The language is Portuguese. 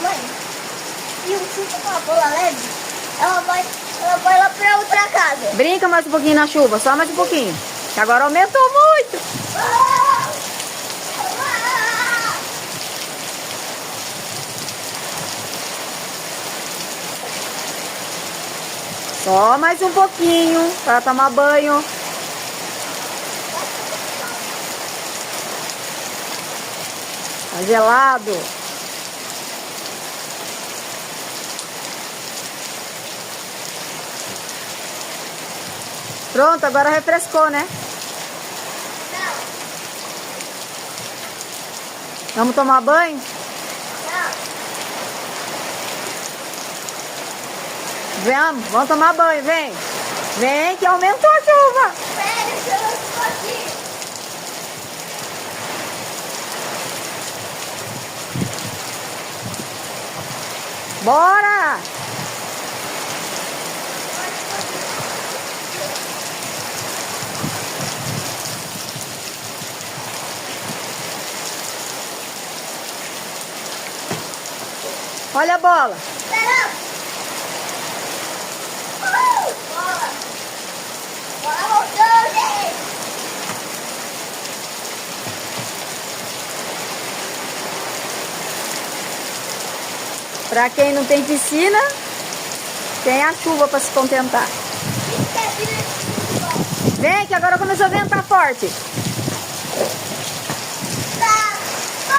banho. E o chuva com a bola leve, ela vai lá pra outra casa. Brinca mais um pouquinho na chuva, só mais um pouquinho. Que agora aumentou muito. Só mais um pouquinho para tomar banho. Tá gelado. Pronto, agora refrescou, né? Não. Vamos tomar banho? Não. Vamos tomar banho, vem. Vem que aumentou a chuva. Pera, eu estou aqui. Bora! Olha a bola. Espera. Bola. Bola voltou, gente. Pra quem não tem piscina, tem a chuva para se contentar. Vem que agora começou a ventar forte.